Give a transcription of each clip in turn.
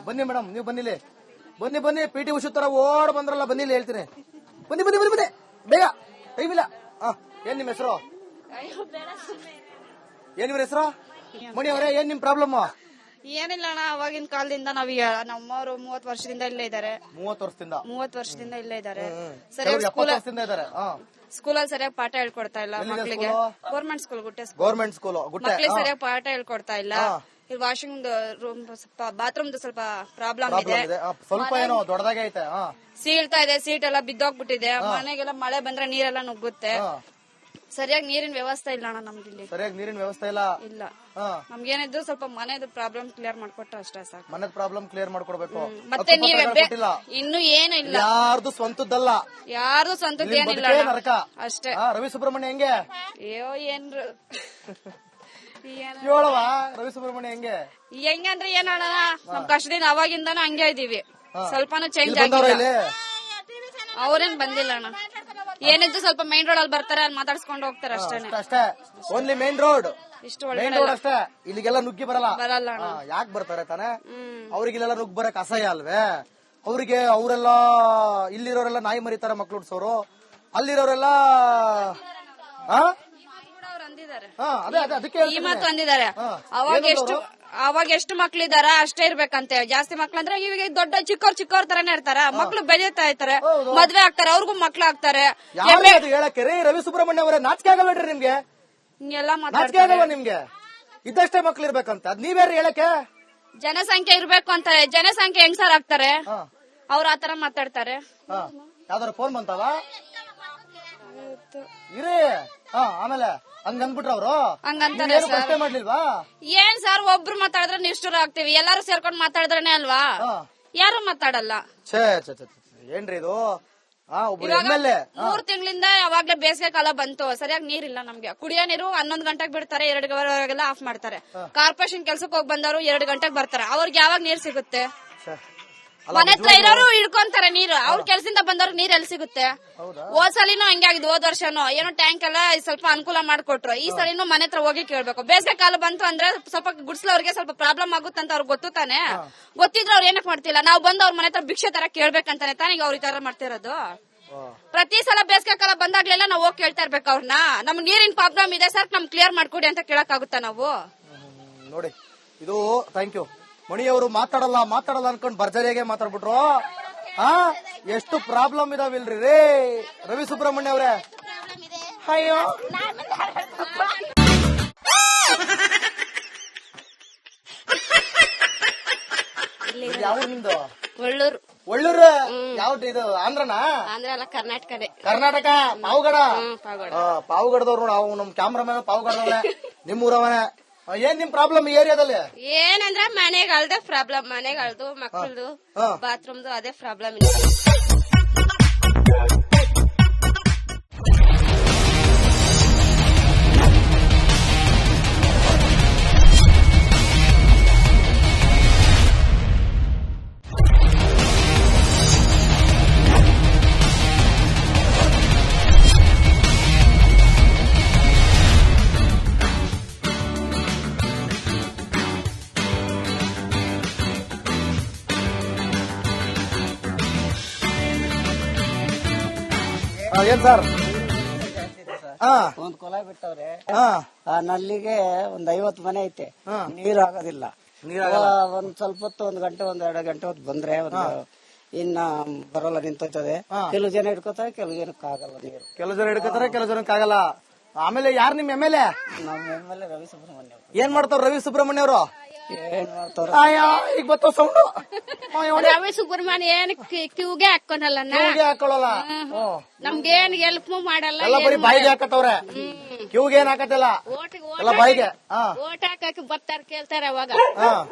ಬನ್ನಿ ಮೇಡಮ್, ನೀವು ಬನ್ನಿಲಿ, ಬನ್ನಿ PT ಉಷಾ ತರ ಓಡ್ ಬಂದ್ರಲ್ಲ, ಬನ್ನಿಲಿ ಹೇಳ್ತೀನಿ. ಬನ್ನಿ ಬೇಗ, ಟೈಮ್ ಇಲ್ಲ. ಏನ್ ನಿಮ್ ಹೆಸರು? ಏನ್ ಇವ್ರ ಹೆಸರು? ಮಣಿ ಅವರೇ, ಏನ್ ನಿಮ್ ಪ್ರಾಬ್ಲಮ್? ಏನಿಲ್ಲ ಅಣ್ಣ, ಅವಾಗಿನ ಕಾಲದಿಂದ ನಮ್ಮವರು 30 ವರ್ಷದಿಂದ ಇಲ್ಲೇ ಇದ್ದಾರೆ. 30 ವರ್ಷದಿಂದ ಇಲ್ಲೇ ಇದ್ದಾರೆ. ಸರಿಯಾಗಿ ಸ್ಕೂಲಲ್ಲಿ ಸರಿಯಾಗಿ ಪಾಠ ಹೇಳ್ಕೊಡ್ತಾ ಇಲ್ಲ ಮಕ್ಕಳಿಗೆ. ಗೌರ್ಮೆಂಟ್ ಸ್ಕೂಲ್ ಮಕ್ಕಳಿಗೆ ಸರಿಯಾಗಿ ಪಾಠ ಹೇಳ್ಕೊಡ್ತಾ ಇಲ್ಲ. ಇಲ್ಲಿ ವಾಷಿಂಗ್ ರೂಮ್ ಬಾತ್ರೂಮ್ ಸ್ವಲ್ಪ ಪ್ರಾಬ್ಲಮ್ ಇದೆ. ಸ್ವಲ್ಪ ಏನೋ ದೊಡ್ಡದಾಗೆ ಐತೆ. ಸೀಳ್ತಾ ಇದೆ, ಸೀಟ್ ಎಲ್ಲ ಬಿದ್ದೋಗ್ಬಿಟ್ಟಿದೆ. ಮನೆಗೆಲ್ಲ ಮಳೆ ಬಂದ್ರೆ ನೀರೆಲ್ಲ ನುಗ್ಗುತ್ತೆ. ಸರಿಯಾಗಿ ನೀರಿನ ವ್ಯವಸ್ಥೆ ಇಲ್ಲ ಅಣ್ಣ ನಮ್ದು ಇಲ್ಲಿ. ಸರಿಯಾಗಿ ನೀರಿನ ವ್ಯವಸ್ಥೆ ಇಲ್ಲ. ನಮ್ಗೇನಿದ್ರು ಸ್ವಲ್ಪ ಮನೆದು ಪ್ರಾಬ್ಲಮ್ ಕ್ಲಿಯರ್ ಮಾಡ್ಕೊಟ್ರೆ ಅಷ್ಟೇ ಸಾಕು. ಮನೆದ ಪ್ರಾಬ್ಲಮ್ ಕ್ಲಿಯರ್ ಮಾಡ್ಕೊಡ್ಬೇಕು. ಮತ್ತೆ ನೀವೇ ಇನ್ನು ಏನು ಇಲ್ಲ, ಯಾರ್ದು ಸ್ವಂತದ್ದಲ್ಲ, ಯಾರ್ದು ಸ್ವಂತದ್ದು ಏನಿಲ್ಲ ನರಕ ಅಷ್ಟೇ. ರವಿ ಸುಬ್ರಹ್ಮಣ್ಯ ಹೆಂಗೆ? ಅಯ್ಯೋ ಏನ್ರು ಹೇಳವ, ರವಿ ಸುಬ್ರಹ್ಮಣ್ಯ ಹೆಂಗೆ ಅಂದ್ರೆ ಏನಣ್ಣ, ನಮ್ ಕಷ್ಟದಿಂದ ಅವಾಗಿಂದಾನು ಹಂಗೆ ಇದೀವಿ. ಸ್ವಲ್ಪನೂ ಚೇಂಜ್ ಆಗಿಲ್ಲ. ಅವ್ರೇನ್ ಬಂದಿಲ್ಲ ಅಣ್ಣ, ಏನಿದ್ದು ಸ್ವಲ್ಪ ಮೈನ್ ರೋಡ್ ಅಲ್ಲಿ ಬರ್ತಾರೆ, ಅಲ್ಲಿ ಮಾತಾಡ್ಸ್ಕೊಂಡು ಹೋಗ್ತಾರೆ ಅಷ್ಟೇ. ಓನ್ಲಿ ಮೈನ್ ರೋಡ್ ಇಷ್ಟು ಅಷ್ಟೇ. ಇಲ್ಲಿಗೆಲ್ಲ ನುಗ್ಗಿ ಬರಲ್ಲ. ಯಾಕೆ ಬರ್ತಾರೆ ತಾನೆ? ಅವ್ರಿಗೆಲ್ಲ ನುಗ್ಗಿ ಬರಕ್ ಅಸಹ್ಯ ಅಲ್ವೇ? ಅವ್ರಿಗೆ ಅವರೆಲ್ಲ ಇಲ್ಲಿರೋರೆಲ್ಲ ನಾಯಿ ಮರಿತಾರೆ ಮಕ್ಳು ಹುಡ್ಸೋರು, ಅಲ್ಲಿರೋರೆಲ್ಲ ಈ ಮಾತು ಅಂದಿದ್ದಾರೆ. ಅವಾಗ ಎಷ್ಟು ಮಕ್ಳಿದಾರ ಅಷ್ಟೇ ಇರ್ಬೇಕಂತೆ. ಜಾಸ್ತಿ ಮಕ್ಳಂದ್ರೆ ಇವಾಗ ದೊಡ್ಡ ಚಿಕ್ಕವ್ರ ತರಾನೇ ಇರ್ತಾರ. ಮಕ್ಳು ಬೆಳೀತಾ ಇರ್ತಾರೆ, ಮದ್ವೆ ಆಗ್ತಾರೆ, ಅವ್ರಿಗೂ ಮಕ್ಳು ಆಗ್ತಾರೆ. ಹೇಳಕ್ಕೆ ರೀ ರವಿ ಸುಬ್ರಹ್ಮಣ್ಯ ಅವರೇ, ನಾಚಿಕೆ ಆಗಬೇಡ್ರಿ ನಿಮ್ಗೆ? ಹಿಂಗೆಲ್ಲ ನಾಚಿಕೆ ಆಗಲ್ವಾ ನಿಮ್ಗೆ? ಇದ್ದಷ್ಟೇ ಮಕ್ಳು ಇರ್ಬೇಕಂತ ಅದ್ ನೀವ್ಯಾರು ಹೇಳಕ್ಕೆ? ಜನಸಂಖ್ಯೆ ಇರ್ಬೇಕು ಅಂತಾರೆ. ಜನಸಂಖ್ಯೆ ಹೆಂಗ್ ಸರ್ ಆಗ್ತಾರೆ? ಅವ್ರ ಆತರ ಮಾತಾಡ್ತಾರೆ. ಯಾವ್ದಾರ ಫೋನ್ ಬಂತಾವ ಇರಿ. ಆಮೇಲೆ ಹಂಗಂದ್ಬಿಟ್ರ ಅವರು ಹಂಗಂತಾರೆ. ಪ್ರಶ್ನೆ ಮಾಡ್ಲಿಲ್ವಾ? ಏನ್ ಸರ್, ಒಬ್ರು ಮಾತಾಡಿದ್ರೆ ನಿಷ್ಠುರ ಆಗ್ತೀವಿ, ಎಲ್ಲಾರು ಸೇರ್ಕೊಂಡ್ ಮಾತಾಡಿದ್ರೇನೆ ಅಲ್ವಾ? ಯಾರು ಮಾತಾಡಲ್ಲ. ಏನ್ರಿ ಇದು? 3 ತಿಂಗಳಿಂದ ಅವಾಗ್ಲೇ ಬೇಸಿಗೆ ಕಾಲ ಬಂತು, ಸರಿಯಾಗಿ ನೀರಿಲ್ಲ ನಮ್ಗೆ. ಕುಡಿಯೋ ನೀರು 11 ಗಂಟೆಗೆ ಬಿಡ್ತಾರೆ, 2 ಗಂಟೆಗೆಲ್ಲ ಆಫ್ ಮಾಡ್ತಾರೆ. ಕಾರ್ಪೊರೇಷನ್ ಕೆಲ್ಸಕ್ಕೆ ಹೋಗಿ ಬಂದವರು 2 ಗಂಟೆಗೆ ಬರ್ತಾರೆ. ಅವ್ರಿಗೆ ಯಾವಾಗ ನೀರ್ ಸಿಗುತ್ತೆ? ಮನೆ ಹತ್ರ ಇರೋರು ಹಿಡ್ಕೊಂತಾರೆ ನೀರು, ಅವ್ರ ಕೆಲ್ಸದಿಂದ ಬಂದವ್ರಿಗೆ ನೀರ್ ಎಲ್ಲಿ ಸಿಗುತ್ತೆ? ಹೋದ್ಸಲಿನೂ ಹಂಗೆ ಆಗಿದ್ದು, ಹೋದ್ ವರ್ಷನೂ ಏನೋ ಟ್ಯಾಂಕ್ ಎಲ್ಲ ಸ್ವಲ್ಪ ಅನುಕೂಲ ಮಾಡ್ಕೊಟ್ರು. ಈ ಸಲಿನೂ ಮನೆ ಹತ್ರ ಹೋಗಿ ಕೇಳ್ಬೇಕು. ಬೇಸಿಗೆ ಕಾಲ ಬಂತು ಅಂದ್ರೆ ಸ್ವಲ್ಪ ಗುಡ್ಸ್ಲವ್ರಿಗೆ ಸ್ವಲ್ಪ ಪ್ರಾಬ್ಲಮ್ ಆಗುತ್ತಂತ ಅವ್ರಿಗೆ ಗೊತ್ತು ತಾನೆ. ಗೊತ್ತಿದ್ರೆ ಅವ್ರು ಏನಕ್ ಮಾಡ್ತಿಲ್ಲ? ನಾವು ಬಂದು ಅವ್ರ ಮನೆ ಹತ್ರ ಭಿಕ್ಷೆ ತರ ಕೇಳ್ಬೇಕಂತಾನೆ ತಾನೇ ಅವ್ರ ಈ ತರ ಮಾಡ್ತಿರೋದು. ಪ್ರತಿ ಸಲ ಬೇಸಿಗೆ ಕಾಲ ಬಂದಾಗ್ಲೆಲ್ಲ ನಾವು ಹೋಗಿ ಕೇಳ್ತಾ ಇರ್ಬೇಕು ಅವ್ರನ್ನ. ನಮ್ಗೆ ನೀರಿನ ಪ್ರಾಬ್ಲಮ್ ಇದೆ ಸರ್, ನಮ್ ಕ್ಲಿಯರ್ ಮಾಡ್ಕೊಡಿ ಅಂತ ಕೇಳಕ್ ಆಗುತ್ತಾ ನಾವು? ನೋಡಿ ಇದು ಥ್ಯಾಂಕ್ ಯು. ಮಣಿಯವರು ಮಾತಾಡಲ್ಲ ಅನ್ಕೊಂಡ್ ಭರ್ಜರಿಯಾಗೆ ಮಾತಾಡ್ಬಿಟ್ರು. ಎಷ್ಟು ಪ್ರಾಬ್ಲಮ್ ಇದಾವಿಲ್ರಿ ರೇ ರವಿ ಸುಬ್ರಹ್ಮಣ್ಯ ಅವ್ರೆ? ಅಯ್ಯೋ ಯಾವ ನಿಮ್ದು? ಒಳ್ಳೂರು. ಯಾವ್ದು ಇದು? ಆಂಧ್ರನಾ? ಆಂಧ್ರ ಅಲ್ಲ, ಕರ್ನಾಟಕನೇ. ಕರ್ನಾಟಕ. ಪಾವಗಡದವ್ರು ನಾವು, ನಮ್ ಕ್ಯಾಮ್ರಾಮನ್ ಪಾವಗಡದವ್ರೆ, ನಿಮ್ಮೂರವನೇ. ಏನ್ ನಿಮ್ ಪ್ರಾಬ್ಲಮ್ ಈ ಏರಿಯಾದಲ್ಲಿ? ಏನಂದ್ರೆ ಮನೆಗಳದೇ ಪ್ರಾಬ್ಲಮ್, ಮನೆಗಳದು, ಮಕ್ಕಳದು, ಬಾತ್ರೂಮ್ದು ಅದೇ ಪ್ರಾಬ್ಲಮ್ ಇದೆ. ಏನ್ ಸರ್? ಒಂದ್ ಕೊಲ ಬಿಟ್ಟವ್ರೆ, ಆ ನಲ್ಲಿಗೆ 50 ಮನೆ ಐತೆ, ನೀರು ಆಗೋದಿಲ್ಲ. ಒಂದ್ ಸ್ವಲ್ಪ ಹೊತ್ತು, 1 ಗಂಟೆ 2 ಗಂಟೆ ಹೊತ್ತು ಬಂದ್ರೆ ಇನ್ನ ಬರೋಲ್ಲ, ನಿಂತೋಯ್ತದೆ. ಕೆಲವು ಜನ ಹಿಡ್ಕೋತಾರೆ, ಕೆಲವು ಜನಕ್ಕೆ ಆಗಲ್ಲ ನೀರು. ಕೆಲವು ಜನ ಹಿಡ್ಕೋತಾರೆ, ಕೆಲವು ಜನಕ್ಕೆ ಆಗಲ್ಲ. ಆಮೇಲೆ ಯಾರು ನಿಮ್ ಎಮ್ ಎಲ್ ಎ? ನಮ್ಮ M L A Ravi Subrahmanya. ಏನ್ ಮಾಡ್ತಾರ ರವಿ ಸುಬ್ರಹ್ಮಣ್ಯ ಅವರು? ಏನ್ ಮಾಡ್ತಾರ? ಈಗ ಬತ್ತೋ ಸೌಂಡ್. ರವಿ ಸುಬ್ರಹ್ಮಣ್ಯ ಏನ್ ಕಿವಿಗೆ ಹಾಕೋನಲ್ಲ, ಹಾಕೊಳ್ಳಲ್ಲ, ನಮ್ಗೇನ್ ಹೆಲ್ಪ್ ಮಾಡಲ್ಲ. ಎಲ್ಲ ಬರೀ ಬಾಯಿಗೆ ಹಾಕತ್ತವ್ರೆ, ಕಿವಿಗೆ ಏನ್ ಹಾಕತ್ತಿಲ್ಲ, ಎಲ್ಲ ಬಾಯಿಗೆ. ಓಟ್ ಹಾಕಕ್ಕೆ ಬರ್ತಾರ, ಕೇಳ್ತಾರೆ. ಅವಾಗ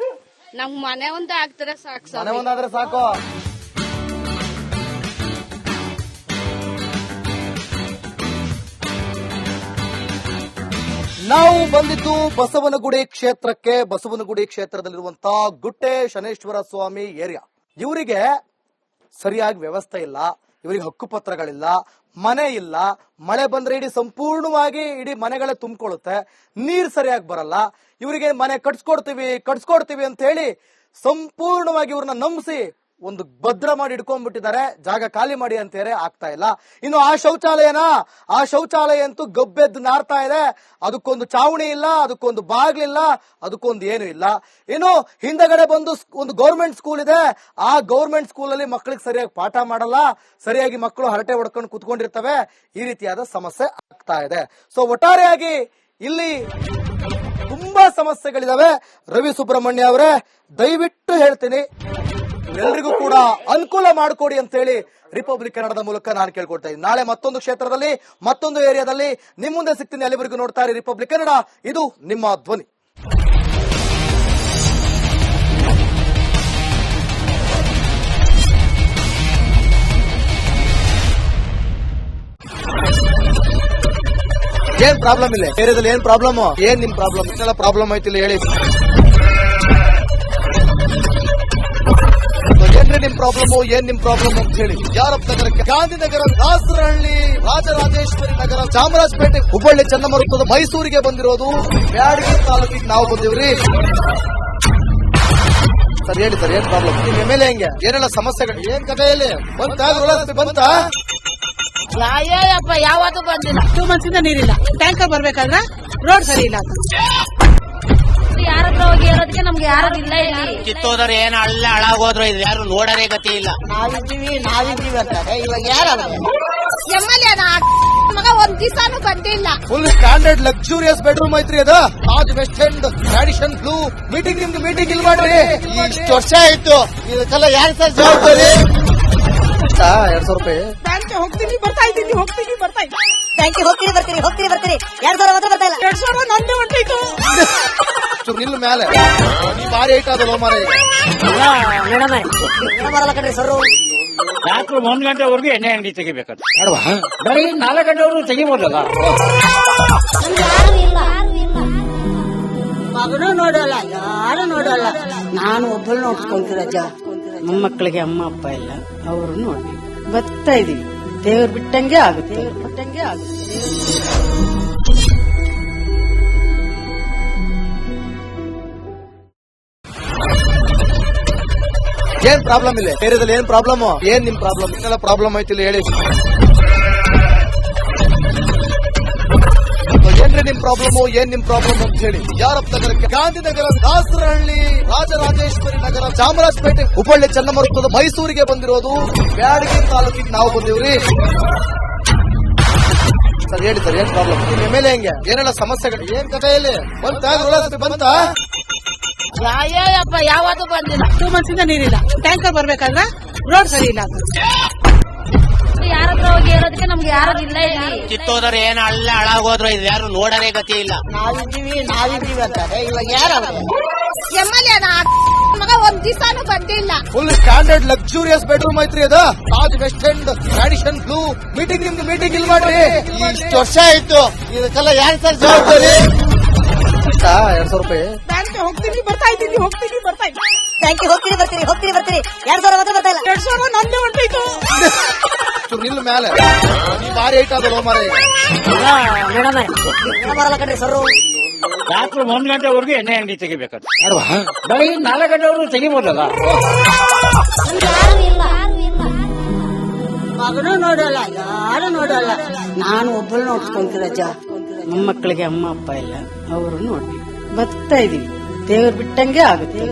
ನಮ್ ಮನೆ ಒಂದ್ ಆಗ್ತದೆ ಸಾಕು, ಮನೆ ಒಂದಾದ್ರೆ ಸಾಕು. ನಾವು ಬಂದಿದ್ದು ಬಸವನಗುಡಿ ಕ್ಷೇತ್ರಕ್ಕೆ. ಬಸವನಗುಡಿ ಕ್ಷೇತ್ರದಲ್ಲಿರುವಂತಹ ಗುಟ್ಟೆ ಶನೇಶ್ವರ ಸ್ವಾಮಿ ಏರಿಯಾ. ಇವರಿಗೆ ಸರಿಯಾಗಿ ವ್ಯವಸ್ಥೆ ಇಲ್ಲ, ಇವರಿಗೆ ಹಕ್ಕುಪತ್ರಗಳಿಲ್ಲ, ಮನೆ ಇಲ್ಲ. ಮಳೆ ಬಂದ್ರೆ ಸಂಪೂರ್ಣವಾಗಿ ಇಡೀ ಮನೆಗಳೇ ತುಂಬಿಕೊಳ್ಳುತ್ತೆ, ನೀರ್ ಸರಿಯಾಗಿ ಬರಲ್ಲ. ಇವರಿಗೆ ಮನೆ ಕಟ್ಸ್ಕೊಡ್ತೀವಿ ಅಂತ ಹೇಳಿ ಸಂಪೂರ್ಣವಾಗಿ ಇವ್ರನ್ನ ನಂಬಿಸಿ ಒಂದು ಭದ್ರ ಮಾಡಿ ಇಟ್ಕೊಂಡ್ಬಿಟ್ಟಿದ್ದಾರೆ. ಜಾಗ ಖಾಲಿ ಮಾಡಿ ಅಂತಾರೆ, ಆಗ್ತಾ ಇಲ್ಲ. ಇನ್ನು ಆ ಶೌಚಾಲಯ ಅಂತೂ ಗಬ್ಬೆದ್ದು ನಾರ್ತಾ ಇದೆ. ಅದಕ್ಕೊಂದು ಚಾವಣಿ ಇಲ್ಲ, ಅದಕ್ಕೊಂದು ಬಾಗ್ಲಿಲ್ಲ, ಅದಕ್ಕೊಂದು ಏನು ಇಲ್ಲ. ಇನ್ನು ಹಿಂದಗಡೆ ಬಂದು ಒಂದು ಗೌರ್ಮೆಂಟ್ ಸ್ಕೂಲ್ ಇದೆ. ಆ ಗೌರ್ಮೆಂಟ್ ಸ್ಕೂಲಲ್ಲಿ ಮಕ್ಕಳಿಗೆ ಸರಿಯಾಗಿ ಪಾಠ ಮಾಡಲ್ಲ, ಸರಿಯಾಗಿ ಮಕ್ಕಳು ಹರಟೆ ಹೊಡ್ಕೊಂಡು ಕುತ್ಕೊಂಡಿರ್ತವೆ. ಈ ರೀತಿಯಾದ ಸಮಸ್ಯೆ ಆಗ್ತಾ ಇದೆ. ಸೊ ಒಟ್ಟಾರೆಯಾಗಿ ಇಲ್ಲಿ ತುಂಬಾ ಸಮಸ್ಯೆಗಳಿದಾವೆ. ರವಿ ಸುಬ್ರಹ್ಮಣ್ಯ ಅವರೇ, ದಯವಿಟ್ಟು ಹೇಳ್ತೀನಿ, ಎಲ್ರಿಗೂ ಕೂಡ ಅನುಕೂಲ ಮಾಡಿಕೊಡಿ ಅಂತ ಹೇಳಿ ರಿಪಬ್ಲಿಕ್ ಕನ್ನಡದ ಮೂಲಕ ನಾನು ಕೇಳ್ಕೊಡ್ತಾ ಇದ್ದೀನಿ. ನಾಳೆ ಮತ್ತೊಂದು ಕ್ಷೇತ್ರದಲ್ಲಿ, ಮತ್ತೊಂದು ಏರಿಯಾದಲ್ಲಿ ನಿಮ್ ಮುಂದೆ ಸಿಗ್ತೀನಿ. ಅಲ್ಲಿವರೆಗೂ ನೋಡ್ತಾ ಇರಿ ರಿಪಬ್ಲಿಕ್ ಕನ್ನಡ, ಇದು ನಿಮ್ಮ ಧ್ವನಿ. ಏನ್ ಪ್ರಾಬ್ಲಮ್ ಇಲ್ಲ ಏರಿಯಾದಲ್ಲಿ? ಏನ್ ಪ್ರಾಬ್ಲಮ್? ಏನ್ ನಿಮ್ ಪ್ರಾಬ್ಲಮ್? ಇದೆಲ್ಲ ಪ್ರಾಬ್ಲಮ್ ಐತಿಲ್ಲ ಹೇಳಿ. ಏನ್ರಿ ನಿಮ್ ಪ್ರಾಬ್ಲಮ್? ಏನ್ ನಿಮ್ ಪ್ರಾಬ್ಲಮ್ ಅಂತ ಹೇಳಿ. ಯಾರಪ್ಪ ನಗರಕ್ಕೆ, ಗಾಂಧಿನಗರ, ದಾಸರಹಳ್ಳಿ, ರಾಜರಾಜೇಶ್ವರಿ ನಗರ, ಚಾಮರಾಜಪೇಟೆ, ಹುಬ್ಬಳ್ಳಿ, ಚನ್ನಮರುತ್ತದ, ಮೈಸೂರಿಗೆ ಬಂದಿರೋದು. ಬ್ಯಾಡಗಿ ತಾಲೂಕಿಗೆ ನಾವು ಬಂದಿವ್ರಿ. ಸರ್ ಹೇಳಿ ಸರ್, ಏನ್ ಪ್ರಾಬ್ಲಮ್? ನಿಮ್ ಎಮ್ಎಲ್ಎ ಹೆಂಗೆ? ಏನೆಲ್ಲ ಸಮಸ್ಯೆಗಳು? ಏನ್ ಕಥೆಯಲ್ಲಿ ಬಂತ? ಅಯ್ಯಪ್ಪ ಯಾವತ್ತೂ ಬಂದಿಲ್ಲ. 2 ಮಂತ್ಸಿಂದ ನೀರಿಲ್ಲ. ಟ್ಯಾಂಕರ್ ಬರ್ಬೇಕಾದ್ರೆ ರೋಡ್ ಸರಿ ಇಲ್ಲ. ಯಾರತ್ರ ಹೋಗಿ ಇರೋದಕ್ಕೆ ನಮ್ಗೆ ಯಾರು ಇಲ್ಲ. ಕಿತ್ತೋದ್ರೆ ಏನ ಅಲ್ಲ ಹಾಳಾಗೋದ್ರು ಇದು ಯಾರು ನೋಡರೇ ಗತಿ ಇಲ್ಲ. ನಾವಿದ್ದೀವಿ ಅಂತಾರೆ, ಇವಾಗ ಯಾರು ಎಮ್ಎಲ್ಎ ಮಗ ಒಂದ್ ದಿವಸನೂ ಬಂದಿಲ್ಲ. ಫುಲ್ ಸ್ಟ್ಯಾಂಡರ್ಡ್ ಲಕ್ಸುರಿಯಸ್ ಬೆಡ್ರೂಮ್ ಐತ್ರಿ ಅದು. Taj West End, Radisson Blu. ನಿಮ್ದು ಮೀಟಿಂಗ್ ಇಲ್ಲಿ ಮಾಡ್ರಿ. ಇಷ್ಟು ವರ್ಷ ಆಯ್ತು, ಇದಕ್ಕೆಲ್ಲ ಯಾರು ಸರ್ ಜವಾಬ್ದಾರಿ? 2,000 ರೂಪಾಯಿ ಬ್ಯಾಂಕ್ ಹೋಗ್ತೀನಿ ಬರ್ತಾ ಇದ್ದೀನಿ, ಹೋಗ್ತೀನಿ ಬರ್ತಾ ಇದ್ದೀನಿ. ಬ್ಯಾಂಕಿಗೆ ಹೋಗ್ತೀರಿ 2,000 ಮಾತ್ರ ಬರ್ತಾ ಇಲ್ಲ. 2,000 ನಂದೇ ಹೊಂಟೋಯ್ತು. ನಿಲ್ ಮೇಲೆ ನೀ ಭಾರಿ ಐಟ್ ಅದಲ್ಲ ಮಾರ. ಬರಲ್ಲ ಕಣ್ರಿ ಸರ್. ರಾತ್ರಿ 1 ಗಂಟೆವರೆಗೂ ಎಣ್ಣೆ ಅಂಗಡಿ ತೆಗಿಬೇಕಂತ. ಬರೀ 4 ಗಂಟೆವರೆಗೂ ತೆಗಿಬೋದಲ್ಲ. ಮಗನೂ ನೋಡಲ್ಲ, ಯಾರು ನೋಡಲ್ಲ. ನಾನು ಒಬ್ಬಳು ನೋಡ್ಕೊಂತೀರಜ್ಜ. ಮೊಮ್ಮಕ್ಕಳಿಗೆ ಅಮ್ಮ ಅಪ್ಪ ಇಲ್ಲ, ಅವರು ನೋಡಿ ಬರ್ತಾ ಇದೀವಿ. ದೇವ್ರು ಬಿಟ್ಟಂಗೆ ಆಗುತ್ತೆ. ಏನ್ ಪ್ರಾಬ್ಲಮ್ ಇಲ್ಲ ಏರಿಯಾದಲ್ಲಿ? ಏನ್ ಪ್ರಾಬ್ಲಮ್? ಏನ್ ನಿಮ್ ಪ್ರಾಬ್ಲಮ್? ಇದೆಲ್ಲ ಪ್ರಾಬ್ಲಮ್ ಐತಿಲ್ಲ ಹೇಳಿ. ಏನ್ರಿ ನಿಮ್ ಪ್ರಾಬ್ಲಮ್? ಏನ್ ನಿಮ್ ಪ್ರಾಬ್ಲಮ್ ಅಂತ ಹೇಳಿ. ಯಾರಪ್ಪ ನಗರಕ್ಕೆ, ಗಾಂಧಿನಗರ, ದಾಸರಹಳ್ಳಿ, ರಾಜರಾಜೇಶ್ವರಿ ನಗರ, ಚಾಮರಾಜಪೇಟೆ, ಹುಬ್ಬಳ್ಳಿ, ಚನ್ನಮರುತ್ತದ, ಮೈಸೂರಿಗೆ ಬಂದಿರೋದು. ಬ್ಯಾಡಗಿ ತಾಲೂಕಿಗೆ ನಾವು ಬಂದಿವ್ರಿ. ಸರ್ ಹೇಳಿ ಸರ್, ಏನ್ ಪ್ರಾಬ್ಲಮ್? ನಿಮ್ ಎಮ್ಎಲ್ಎ ಹೆಂಗೆ? ಏನೆಲ್ಲ ಸಮಸ್ಯೆಗಳು? ಏನ್ ಕಥೆಯಲ್ಲಿ ಬಂತ? ಅಯ್ಯಪ್ಪ ಯಾವತ್ತೂ ಬಂದಿಲ್ಲ. 2 ಮಂತ್ಸಿಂದ ನೀರಿಲ್ಲ. ಟ್ಯಾಂಕರ್ ಬರ್ಬೇಕಾದ್ರೆ ರೋಡ್ ಸರಿ ಇಲ್ಲ. ಯಾರತ್ರ ಹೋಗಿ ಇರೋದಕ್ಕೆ ನಮ್ಗೆ ಯಾರು ಇಲ್ಲ. ಕಿತ್ತೋದ್ರೆ ಏನ ಅಲ್ಲ ಹಾಳಾಗೋದ್ರು ಇದು ಯಾರು ನೋಡರೇ ಗತಿ ಇಲ್ಲ. ನಾವಿದ್ದೀವಿ ಅಂತಾರೆ, ಇವಾಗ ಯಾರು ಎಮ್ಎಲ್ಎ ಮಗ ಒಂದ್ ದಿವಸನೂ ಬಂದಿಲ್ಲ. ಫುಲ್ ಸ್ಟ್ಯಾಂಡರ್ಡ್ ಲಕ್ಸುರಿಯಸ್ ಬೆಡ್ರೂಮ್ ಐತ್ರಿ ಅದು. Taj West End, Radisson Blu. ನಿಮ್ದು ಮೀಟಿಂಗ್ ಇಲ್ಲಿ ಮಾಡ್ರಿ. ಇಷ್ಟು ವರ್ಷ ಆಯ್ತು, ಇದಕ್ಕೆಲ್ಲ ಯಾರು ಸರ್ ಜವಾಬ್ದಾರಿ? 2,000 ರೂಪಾಯಿ ಬ್ಯಾಂಕ್ ಹೋಗ್ತೀನಿ ಬರ್ತಾ ಇದ್ದೀನಿ, ಬ್ಯಾಂಕಿಗೆ ಹೋಗ್ತೀರಿ 2,000 ಮಾತ್ರ ಬರ್ತಾ ಇಲ್ಲ. 2,000 ನಂದೇ ಹೊಂಟೋಯ್ತು. ನಿಲ್ ಮೇಲೆ ನೀ ಭಾರಿ ಐಟ್ ಅದಲ್ಲ ಮಾರ. ಬರಲ್ಲ ಕಣ್ರಿ ಸರ್. ರಾತ್ರಿ 1 ಗಂಟೆವರೆಗೂ ಎಣ್ಣೆ ಅಂಗಡಿ ತೆಗಿಬೇಕಂತ. ಬರೀ 4 ಗಂಟೆವರೆಗೂ ತೆಗಿಬೋದಲ್ಲ. ಮಗನೂ ನೋಡಲ್ಲ, ಯಾರು ನೋಡಲ್ಲ. ನಾನು ಒಬ್ಬಳು ನೋಡ್ಕೊಂತೀರಜ್ಜ. ಮೊಮ್ಮಕ್ಕಳಿಗೆ ಅಮ್ಮ ಅಪ್ಪ ಇಲ್ಲ, ಅವರು ನೋಡಿ ಬರ್ತಾ ಇದೀವಿ. ದೇವ್ರು ಬಿಟ್ಟಂಗೆ ಆಗುತ್ತೆ.